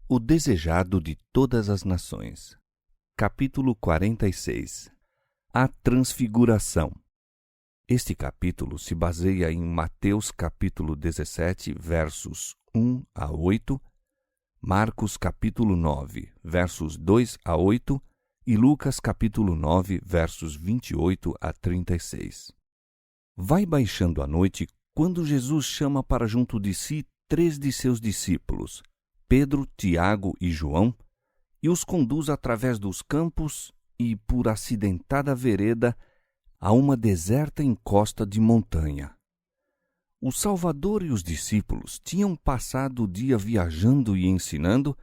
O desejado de todas as nações. Capítulo 46. A Transfiguração. Este capítulo se baseia em Mateus capítulo 17, versos 1 a 8, Marcos capítulo 9, versos 2 a 8 e Lucas capítulo 9, versos 28 a 36. Vai baixando a noite quando Jesus chama para junto de si 3 de seus discípulos, Pedro, Tiago e João, e os conduz através dos campos e por acidentada vereda a uma deserta encosta de montanha. O Salvador e os discípulos tinham passado o dia viajando e ensinando,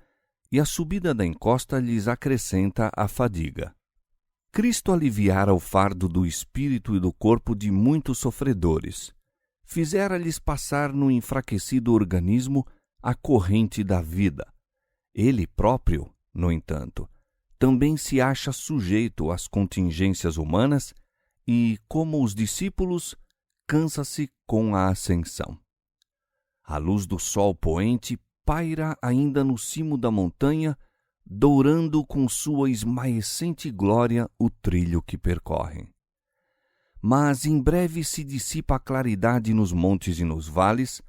e a subida da encosta lhes acrescenta a fadiga. Cristo aliviara o fardo do espírito e do corpo de muitos sofredores. Fizera-lhes passar no enfraquecido organismo a corrente da vida. Ele próprio, no entanto, também se acha sujeito às contingências humanas e, como os discípulos, cansa-se com a ascensão. A luz do sol poente paira ainda no cimo da montanha, dourando com sua esmaecente glória o trilho que percorrem. Mas em breve se dissipa a claridade nos montes e nos vales,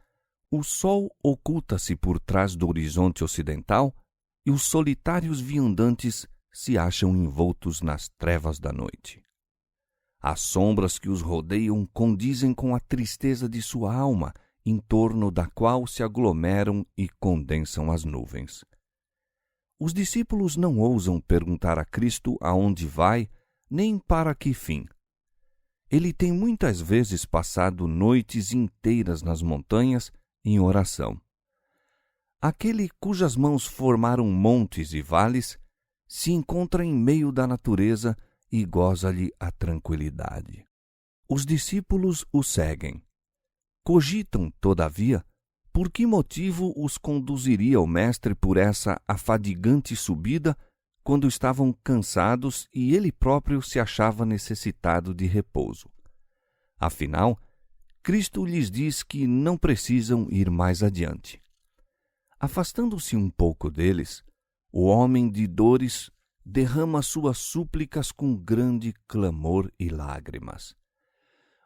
o sol oculta-se por trás do horizonte ocidental e os solitários viandantes se acham envoltos nas trevas da noite. As sombras que os rodeiam condizem com a tristeza de sua alma, em torno da qual se aglomeram e condensam as nuvens. Os discípulos não ousam perguntar a Cristo aonde vai, nem para que fim. Ele tem muitas vezes passado noites inteiras nas montanhas em oração. Aquele cujas mãos formaram montes e vales se encontra em meio da natureza e goza-lhe a tranquilidade. Os discípulos o seguem. Cogitam, todavia, por que motivo os conduziria o Mestre por essa afadigante subida quando estavam cansados e ele próprio se achava necessitado de repouso. Afinal, Cristo lhes diz que não precisam ir mais adiante. Afastando-se um pouco deles, o homem de dores derrama suas súplicas com grande clamor e lágrimas.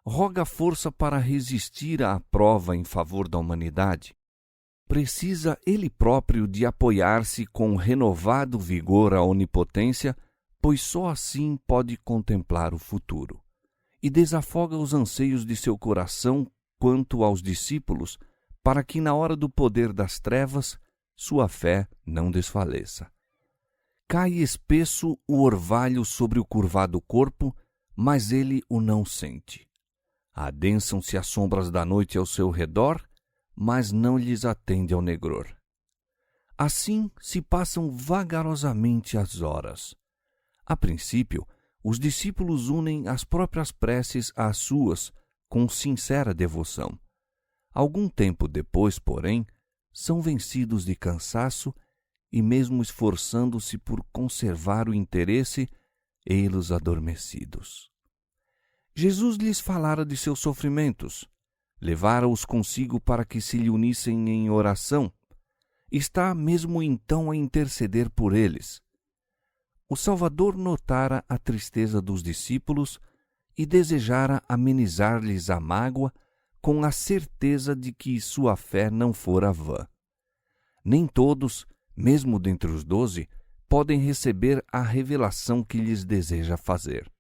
Roga força para resistir à prova em favor da humanidade. Precisa ele próprio de apoiar-se com renovado vigor à onipotência, pois só assim pode contemplar o futuro. E desafoga os anseios de seu coração quanto aos discípulos, para que na hora do poder das trevas sua fé não desfaleça. Cai espesso o orvalho sobre o curvado corpo, mas ele o não sente. Adensam-se as sombras da noite ao seu redor, mas não lhes atende ao negror. Assim se passam vagarosamente as horas. A princípio, os discípulos unem as próprias preces às suas, com sincera devoção. Algum tempo depois, porém, são vencidos de cansaço e, mesmo esforçando-se por conservar o interesse, ei-los adormecidos. Jesus lhes falara de seus sofrimentos, levara-os consigo para que se lhe unissem em oração. Está mesmo então a interceder por eles. O Salvador notara a tristeza dos discípulos e desejara amenizar-lhes a mágoa com a certeza de que sua fé não fora vã. Nem todos, mesmo dentre os 12, podem receber a revelação que lhes deseja fazer.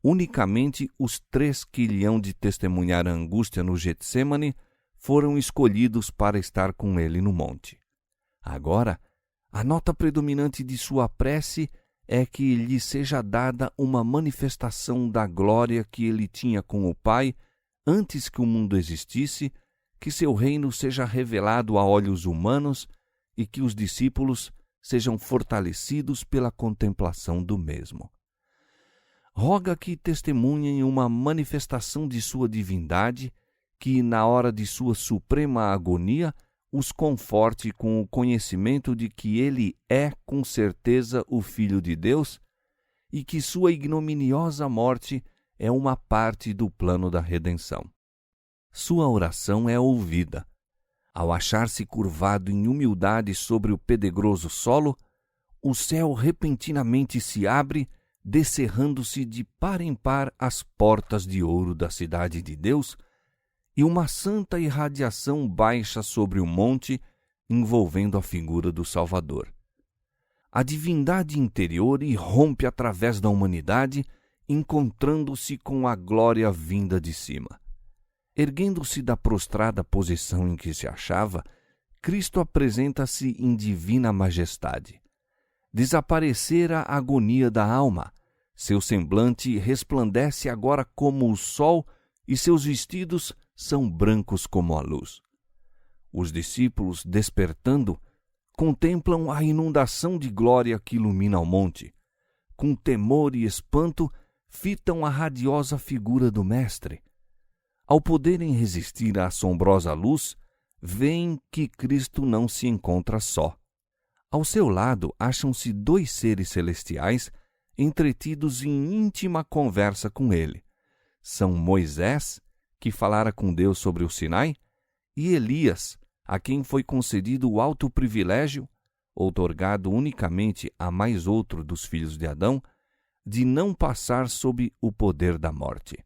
Unicamente os 3 que lhe hão de testemunhar a angústia no Getsêmani foram escolhidos para estar com ele no monte. Agora, a nota predominante de sua prece é que lhe seja dada uma manifestação da glória que ele tinha com o Pai antes que o mundo existisse, que seu reino seja revelado a olhos humanos e que os discípulos sejam fortalecidos pela contemplação do mesmo. Roga que testemunhem uma manifestação de sua divindade, que, na hora de sua suprema agonia, os conforte com o conhecimento de que ele é, com certeza, o Filho de Deus e que sua ignominiosa morte é uma parte do plano da redenção. Sua oração é ouvida. Ao achar-se curvado em humildade sobre o pedregoso solo, o céu repentinamente se abre, descerrando-se de par em par as portas de ouro da cidade de Deus, e uma santa irradiação baixa sobre o monte, envolvendo a figura do Salvador. A divindade interior irrompe através da humanidade, encontrando-se com a glória vinda de cima. Erguendo-se da prostrada posição em que se achava, Cristo apresenta-se em divina majestade. Desaparecera a agonia da alma, seu semblante resplandece agora como o sol e seus vestidos são brancos como a luz. Os discípulos, despertando, contemplam a inundação de glória que ilumina o monte. Com temor e espanto, fitam a radiosa figura do Mestre. Ao poderem resistir à assombrosa luz, veem que Cristo não se encontra só. Ao seu lado acham-se 2 seres celestiais entretidos em íntima conversa com ele. São Moisés, que falara com Deus sobre o Sinai, e Elias, a quem foi concedido o alto privilégio, outorgado unicamente a mais outro dos filhos de Adão, de não passar sob o poder da morte.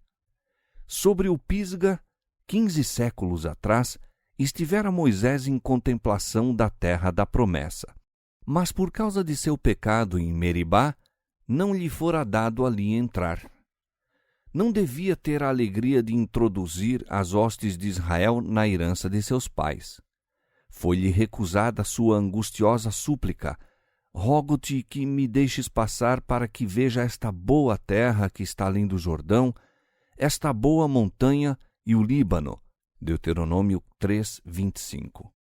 Sobre o Pisga, 15 séculos atrás, estivera Moisés em contemplação da terra da promessa. Mas por causa de seu pecado em Meribá, não lhe fora dado ali entrar. Não devia ter a alegria de introduzir as hostes de Israel na herança de seus pais. Foi-lhe recusada sua angustiosa súplica: rogo-te que me deixes passar para que veja esta boa terra que está além do Jordão, esta boa montanha e o Líbano. Deuteronômio 3:25.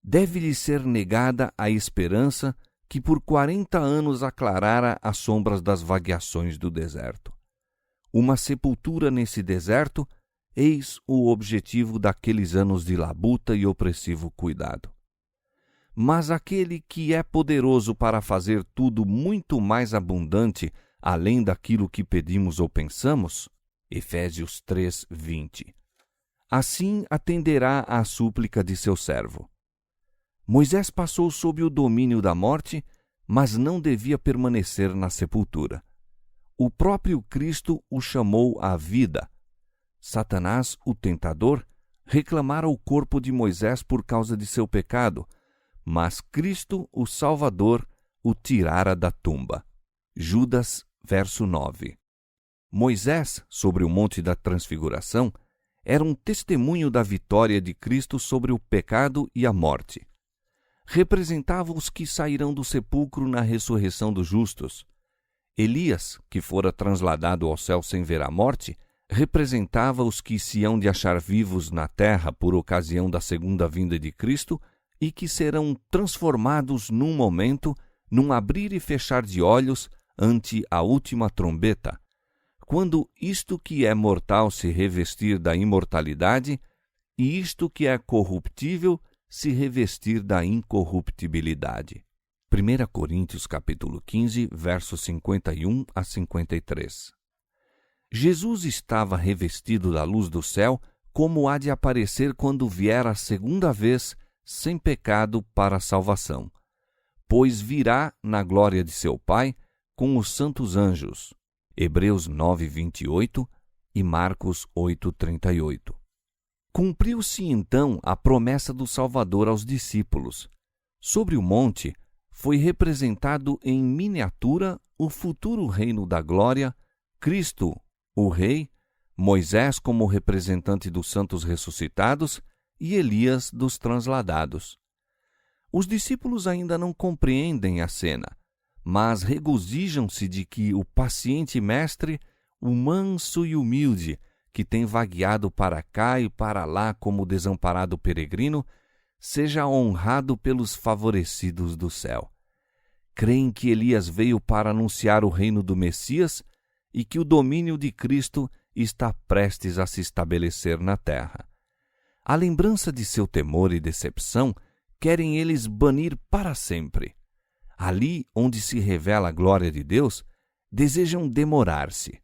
Deve-lhe ser negada a esperança que por 40 anos aclarara as sombras das vagueações do deserto. Uma sepultura nesse deserto, eis o objetivo daqueles anos de labuta e opressivo cuidado. Mas aquele que é poderoso para fazer tudo muito mais abundante além daquilo que pedimos ou pensamos, Efésios 3:20. Assim atenderá à súplica de seu servo. Moisés passou sob o domínio da morte, mas não devia permanecer na sepultura. O próprio Cristo o chamou à vida. Satanás, o tentador, reclamara o corpo de Moisés por causa de seu pecado, mas Cristo, o Salvador, o tirara da tumba. Judas, verso 9. Moisés, sobre o Monte da Transfiguração, era um testemunho da vitória de Cristo sobre o pecado e a morte. Representava os que sairão do sepulcro na ressurreição dos justos. Elias, que fora transladado ao céu sem ver a morte, representava os que se hão de achar vivos na terra por ocasião da segunda vinda de Cristo e que serão transformados num momento, num abrir e fechar de olhos ante a última trombeta, quando isto que é mortal se revestir da imortalidade e isto que é corruptível se revestir da incorruptibilidade. 1 Coríntios capítulo 15, versos 51 a 53. Jesus estava revestido da luz do céu, como há de aparecer quando vier a segunda vez, sem pecado para a salvação. Pois virá na glória de seu Pai com os santos anjos. Hebreus 9:28 e Marcos 8:38. Cumpriu-se então a promessa do Salvador aos discípulos. Sobre o monte foi representado em miniatura o futuro reino da glória, Cristo, o Rei, Moisés como representante dos santos ressuscitados e Elias dos transladados. Os discípulos ainda não compreendem a cena, mas regozijam-se de que o paciente mestre, o manso e humilde, que tem vagueado para cá e para lá como desamparado peregrino, seja honrado pelos favorecidos do céu. Creem que Elias veio para anunciar o reino do Messias e que o domínio de Cristo está prestes a se estabelecer na terra. A lembrança de seu temor e decepção querem eles banir para sempre. Ali onde se revela a glória de Deus, desejam demorar-se.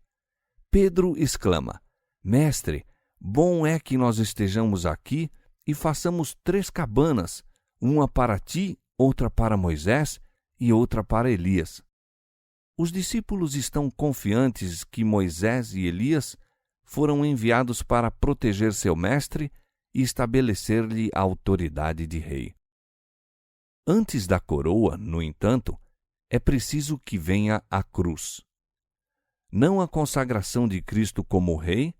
Pedro exclama: Mestre, bom é que nós estejamos aqui e façamos 3 cabanas, uma para ti, outra para Moisés e outra para Elias. Os discípulos estão confiantes que Moisés e Elias foram enviados para proteger seu mestre e estabelecer-lhe a autoridade de rei. Antes da coroa, no entanto, é preciso que venha a cruz. Não a consagração de Cristo como rei,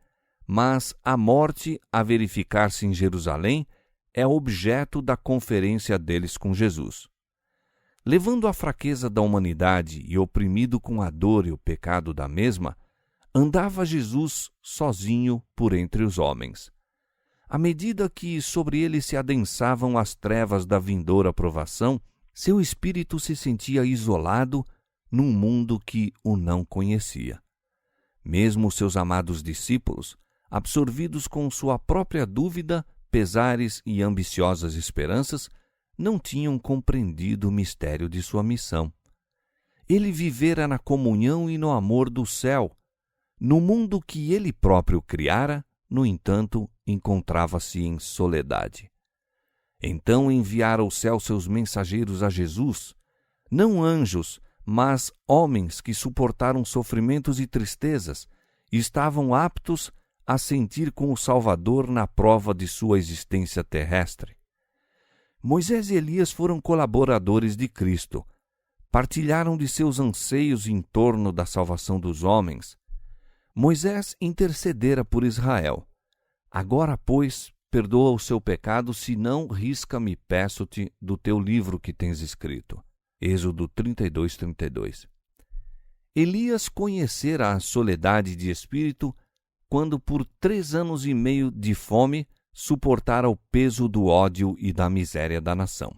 mas a morte a verificar-se em Jerusalém é objeto da conferência deles com Jesus. Levando a fraqueza da humanidade e oprimido com a dor e o pecado da mesma, andava Jesus sozinho por entre os homens. À medida que sobre ele se adensavam as trevas da vindoura provação, seu espírito se sentia isolado num mundo que o não conhecia. Mesmo seus amados discípulos, absorvidos com sua própria dúvida, pesares e ambiciosas esperanças, não tinham compreendido o mistério de sua missão. Ele vivera na comunhão e no amor do céu. No mundo que ele próprio criara, no entanto, encontrava-se em soledade. Então enviara o céu seus mensageiros a Jesus, não anjos, mas homens que suportaram sofrimentos e tristezas e estavam aptos a sentir com o Salvador na prova de sua existência terrestre. Moisés e Elias foram colaboradores de Cristo, partilharam de seus anseios em torno da salvação dos homens. Moisés intercedera por Israel. Agora, pois, perdoa o seu pecado, se não, risca-me, peço-te, do teu livro que tens escrito. Êxodo 32:32. Elias conhecera a soledade de espírito quando por 3 anos e meio de fome suportara o peso do ódio e da miséria da nação.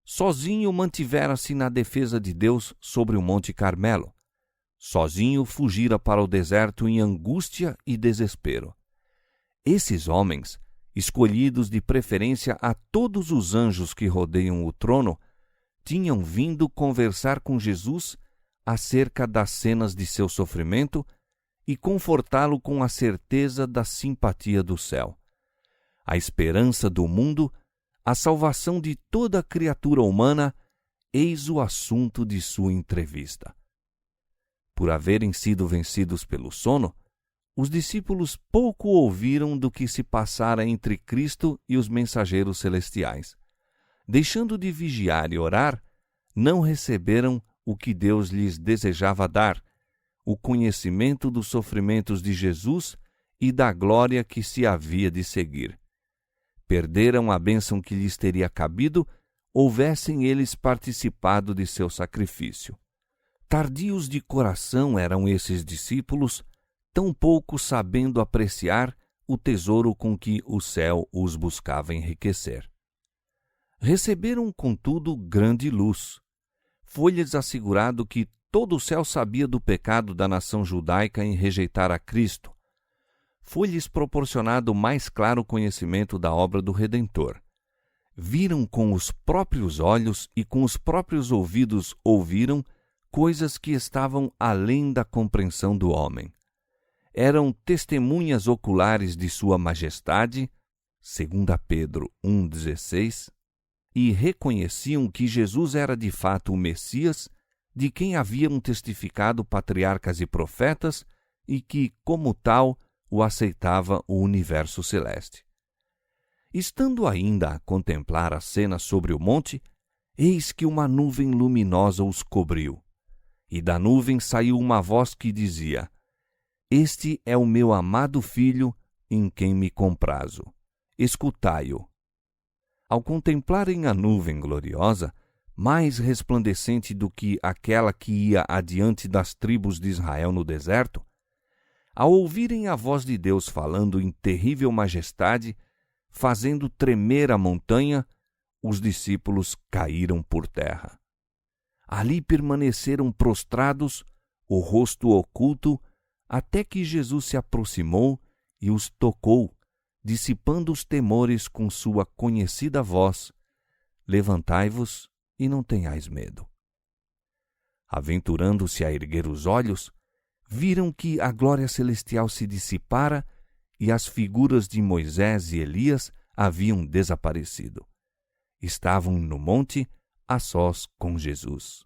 Sozinho mantivera-se na defesa de Deus sobre o Monte Carmelo. Sozinho fugira para o deserto em angústia e desespero. Esses homens, escolhidos de preferência a todos os anjos que rodeiam o trono, tinham vindo conversar com Jesus acerca das cenas de seu sofrimento e confortá-lo com a certeza da simpatia do céu. A esperança do mundo, a salvação de toda criatura humana, eis o assunto de sua entrevista. Por haverem sido vencidos pelo sono, os discípulos pouco ouviram do que se passara entre Cristo e os mensageiros celestiais. Deixando de vigiar e orar, não receberam o que Deus lhes desejava dar, o conhecimento dos sofrimentos de Jesus e da glória que se havia de seguir. Perderam a bênção que lhes teria cabido, houvessem eles participado de seu sacrifício. Tardios de coração eram esses discípulos, tão pouco sabendo apreciar o tesouro com que o céu os buscava enriquecer. Receberam, contudo, grande luz. Foi-lhes assegurado que todo o céu sabia do pecado da nação judaica em rejeitar a Cristo. Foi-lhes proporcionado mais claro conhecimento da obra do Redentor. Viram com os próprios olhos e com os próprios ouvidos ouviram coisas que estavam além da compreensão do homem. Eram testemunhas oculares de sua majestade, 2 Pedro 1,16, e reconheciam que Jesus era de fato o Messias, de quem haviam testificado patriarcas e profetas, e que, como tal, o aceitava o universo celeste. Estando ainda a contemplar a cena sobre o monte, eis que uma nuvem luminosa os cobriu. E da nuvem saiu uma voz que dizia: Este é o meu amado Filho, em quem me comprazo. Escutai-o. Ao contemplarem a nuvem gloriosa, mais resplandecente do que aquela que ia adiante das tribos de Israel no deserto, ao ouvirem a voz de Deus falando em terrível majestade, fazendo tremer a montanha, os discípulos caíram por terra. Ali permaneceram prostrados, o rosto oculto, até que Jesus se aproximou e os tocou, dissipando os temores com sua conhecida voz: Levantai-vos e não tenhais medo. Aventurando-se a erguer os olhos, viram que a glória celestial se dissipara e as figuras de Moisés e Elias haviam desaparecido. Estavam no monte a sós com Jesus.